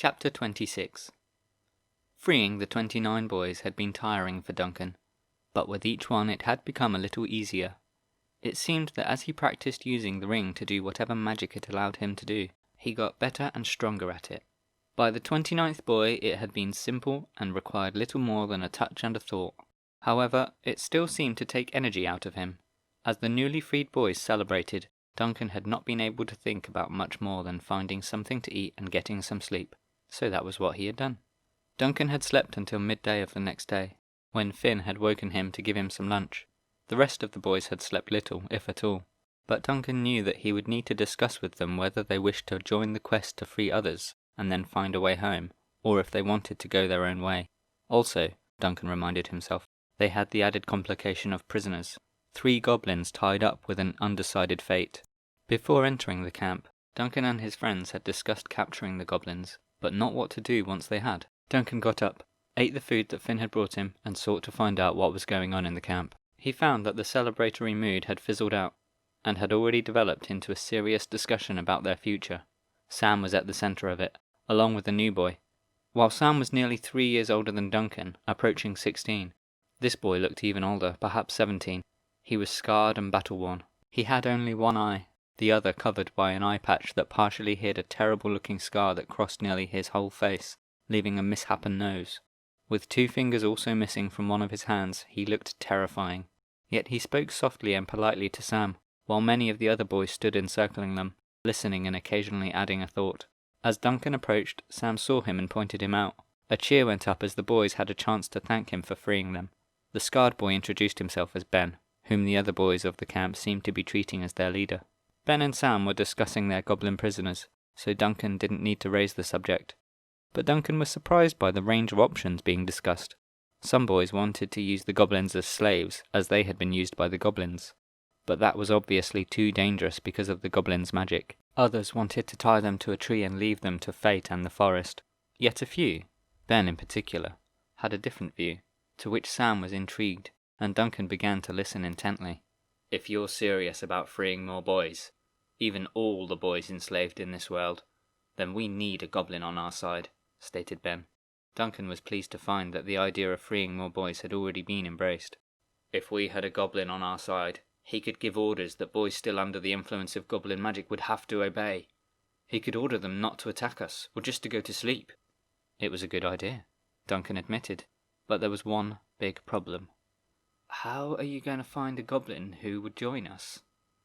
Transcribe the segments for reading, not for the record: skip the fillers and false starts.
Chapter 26. Freeing the 29 boys had been tiring for Duncan, but with each one it had become a little easier. It seemed that as he practiced using the ring to do whatever magic it allowed him to do, he got better and stronger at it. By the 29th boy it had been simple and required little more than a touch and a thought. However, it still seemed to take energy out of him. As the newly freed boys celebrated, Duncan had not been able to think about much more than finding something to eat and getting some sleep. So that was what he had done. Duncan had slept until midday of the next day, when Finn had woken him to give him some lunch. The rest of the boys had slept little, if at all, but Duncan knew that he would need to discuss with them whether they wished to join the quest to free others and then find a way home, or if they wanted to go their own way. Also, Duncan reminded himself, they had the added complication of prisoners, 3 goblins tied up with an undecided fate. Before entering the camp, Duncan and his friends had discussed capturing the goblins, but not what to do once they had. Duncan got up, ate the food that Finn had brought him, and sought to find out what was going on in the camp. He found that the celebratory mood had fizzled out, and had already developed into a serious discussion about their future. Sam was at the centre of it, along with the new boy. While Sam was nearly 3 years older than Duncan, approaching 16, this boy looked even older, perhaps 17. He was scarred and battle-worn. He had only one eye, the other covered by an eye patch that partially hid a terrible-looking scar that crossed nearly his whole face, leaving a misshapen nose. With 2 fingers also missing from one of his hands, he looked terrifying. Yet he spoke softly and politely to Sam, while many of the other boys stood encircling them, listening and occasionally adding a thought. As Duncan approached, Sam saw him and pointed him out. A cheer went up as the boys had a chance to thank him for freeing them. The scarred boy introduced himself as Ben, whom the other boys of the camp seemed to be treating as their leader. Ben and Sam were discussing their goblin prisoners, so Duncan didn't need to raise the subject. But Duncan was surprised by the range of options being discussed. Some boys wanted to use the goblins as slaves, as they had been used by the goblins. But that was obviously too dangerous because of the goblins' magic. Others wanted to tie them to a tree and leave them to fate and the forest. Yet a few, Ben in particular, had a different view, to which Sam was intrigued, and Duncan began to listen intently. If you're serious about freeing more boys, even all the boys enslaved in this world, then we need a goblin on our side, stated Ben. Duncan was pleased to find that the idea of freeing more boys had already been embraced. If we had a goblin on our side, he could give orders that boys still under the influence of goblin magic would have to obey. He could order them not to attack us, or just to go to sleep. It was a good idea, Duncan admitted, but there was one big problem. How are you going to find a goblin who would join us?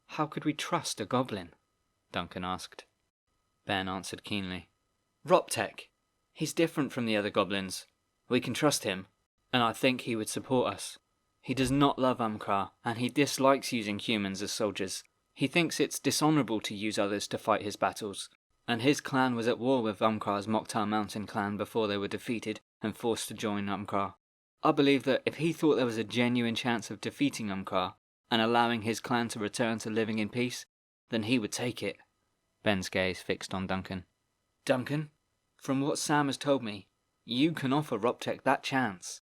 How could we trust a goblin? Duncan asked. Ben answered keenly. Roptek. He's different from the other goblins. We can trust him, and I think he would support us. He does not love Umkar, and he dislikes using humans as soldiers. He thinks it's dishonourable to use others to fight his battles, and his clan was at war with Umkar's Mokhtar Mountain clan before they were defeated and forced to join Umkar. I believe that if he thought there was a genuine chance of defeating Umkar and allowing his clan to return to living in peace, then he would take it. Ben's gaze fixed on Duncan. Duncan, from what Sam has told me, you can offer Roptek that chance.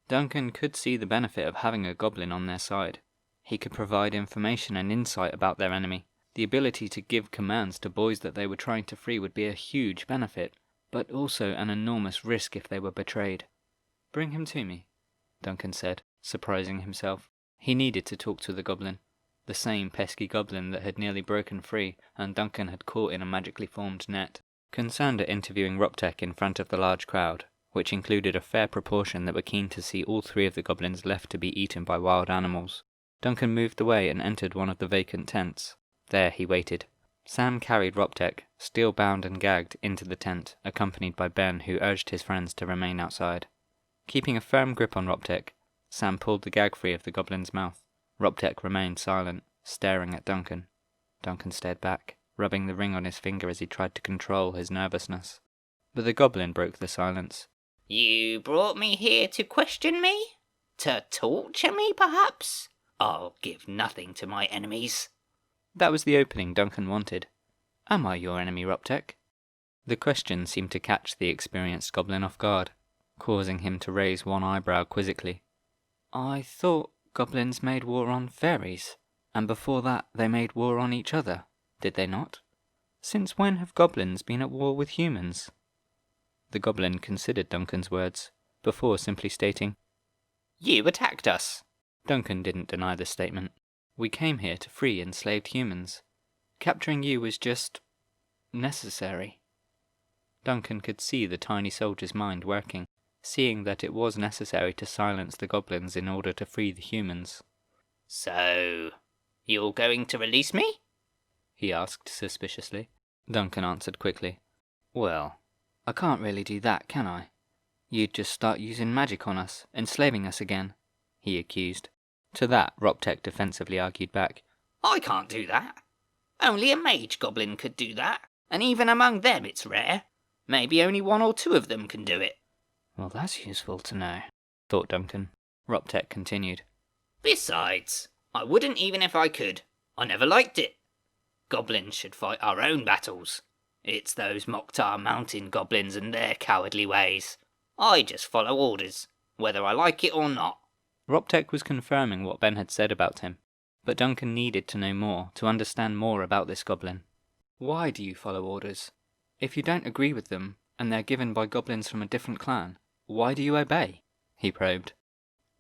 Duncan could see the benefit of having a goblin on their side. He could provide information and insight about their enemy. The ability to give commands to boys that they were trying to free would be a huge benefit, but also an enormous risk if they were betrayed. Bring him to me, Duncan said, surprising himself. He needed to talk to the goblin, the same pesky goblin that had nearly broken free and Duncan had caught in a magically formed net. Concerned at interviewing Roptek in front of the large crowd, which included a fair proportion that were keen to see all 3 of the goblins left to be eaten by wild animals, Duncan moved away and entered one of the vacant tents. There he waited. Sam carried Roptek, still bound and gagged, into the tent, accompanied by Ben, who urged his friends to remain outside. Keeping a firm grip on Roptek, Sam pulled the gag free of the goblin's mouth. Roptek remained silent, staring at Duncan. Duncan stared back, rubbing the ring on his finger as he tried to control his nervousness. But the goblin broke the silence. You brought me here to question me? To torture me, perhaps? I'll give nothing to my enemies. That was the opening Duncan wanted. Am I your enemy, Roptek? The question seemed to catch the experienced goblin off guard, causing him to raise one eyebrow quizzically. I thought goblins made war on fairies, and before that they made war on each other, did they not? Since when have goblins been at war with humans? The goblin considered Duncan's words, before simply stating, You attacked us. Duncan didn't deny the statement. We came here to free enslaved humans. Capturing you was just necessary. Duncan could see the tiny soldier's mind working, seeing that it was necessary to silence the goblins in order to free the humans. So, you're going to release me? He asked suspiciously. Duncan answered quickly. Well, I can't really do that, can I? You'd just start using magic on us, enslaving us again, he accused. To that, Roptek defensively argued back. I can't do that. Only a mage goblin could do that, and even among them it's rare. Maybe only 1 or 2 of them can do it. Well, that's useful to know, thought Duncan. Roptek continued. Besides, I wouldn't even if I could. I never liked it. Goblins should fight our own battles. It's those Mokhtar mountain goblins and their cowardly ways. I just follow orders, whether I like it or not. Roptek was confirming what Ben had said about him, but Duncan needed to know more to understand more about this goblin. Why do you follow orders? If you don't agree with them, and they're given by goblins from a different clan, why do you obey? He probed.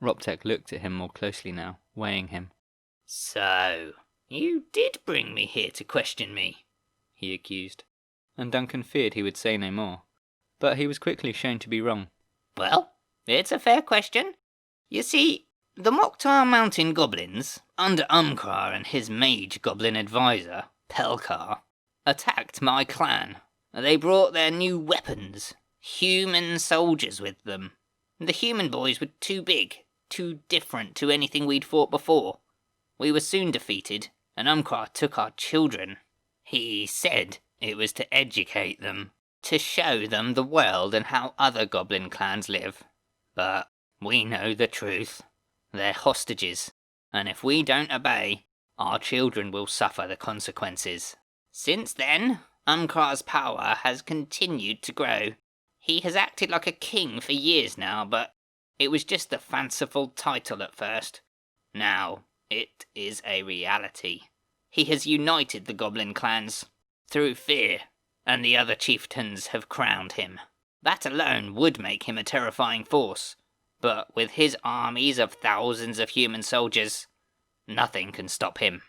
Roptek looked at him more closely now, weighing him. So, you did bring me here to question me, he accused, and Duncan feared he would say no more, but he was quickly shown to be wrong. Well, it's a fair question. You see, the Mokhtar mountain goblins, under Umkar and his mage goblin advisor, Pelkar, attacked my clan. They brought their new weapons, human soldiers, with them. The human boys were too big, too different to anything we'd fought before. We were soon defeated, and Umkar took our children. He said it was to educate them, to show them the world and how other goblin clans live. But we know the truth. They're hostages, and if we don't obey, our children will suffer the consequences. Since then, Umkar's power has continued to grow. He has acted like a king for years now, but it was just a fanciful title at first. Now, it is a reality. He has united the goblin clans through fear, and the other chieftains have crowned him. That alone would make him a terrifying force, but with his armies of thousands of human soldiers, nothing can stop him.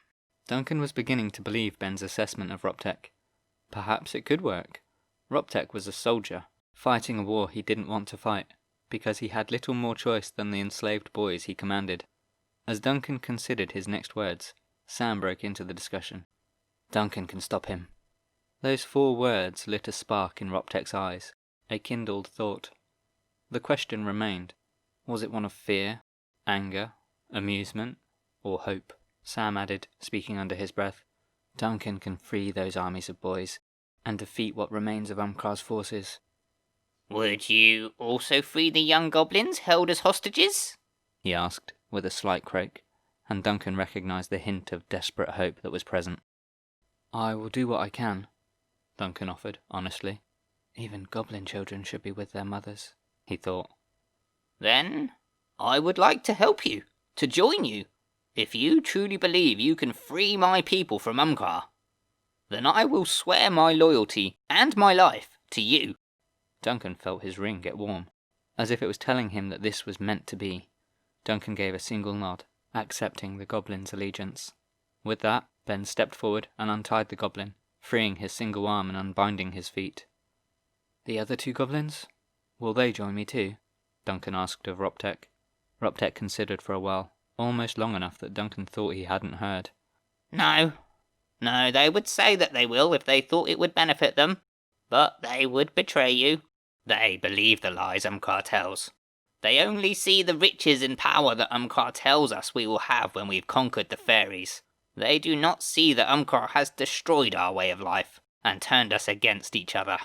Duncan was beginning to believe Ben's assessment of Roptek. Perhaps it could work. Roptek was a soldier, fighting a war he didn't want to fight, because he had little more choice than the enslaved boys he commanded. As Duncan considered his next words, Sam broke into the discussion. Duncan can stop him. Those 4 words lit a spark in Roptek's eyes, a kindled thought. The question remained. Was it one of fear, anger, amusement, or hope? Sam added, speaking under his breath. Duncan can free those armies of boys, and defeat what remains of Umkar's forces. Would you also free the young goblins held as hostages? He asked, with a slight croak, and Duncan recognised the hint of desperate hope that was present. I will do what I can, Duncan offered, honestly. Even goblin children should be with their mothers, he thought. Then, I would like to help you, to join you. If you truly believe you can free my people from Umkar, then I will swear my loyalty and my life to you. Duncan felt his ring get warm, as if it was telling him that this was meant to be. Duncan gave a single nod, accepting the goblin's allegiance. With that, Ben stepped forward and untied the goblin, freeing his single arm and unbinding his feet. The other 2 goblins? Will they join me too? Duncan asked of Roptek. Roptek considered for a while, almost long enough that Duncan thought he hadn't heard. No, they would say that they will if they thought it would benefit them, but they would betray you. They believe the lies Umkar tells. They only see the riches and power that Umkar tells us we will have when we've conquered the fairies. They do not see that Umkar has destroyed our way of life and turned us against each other.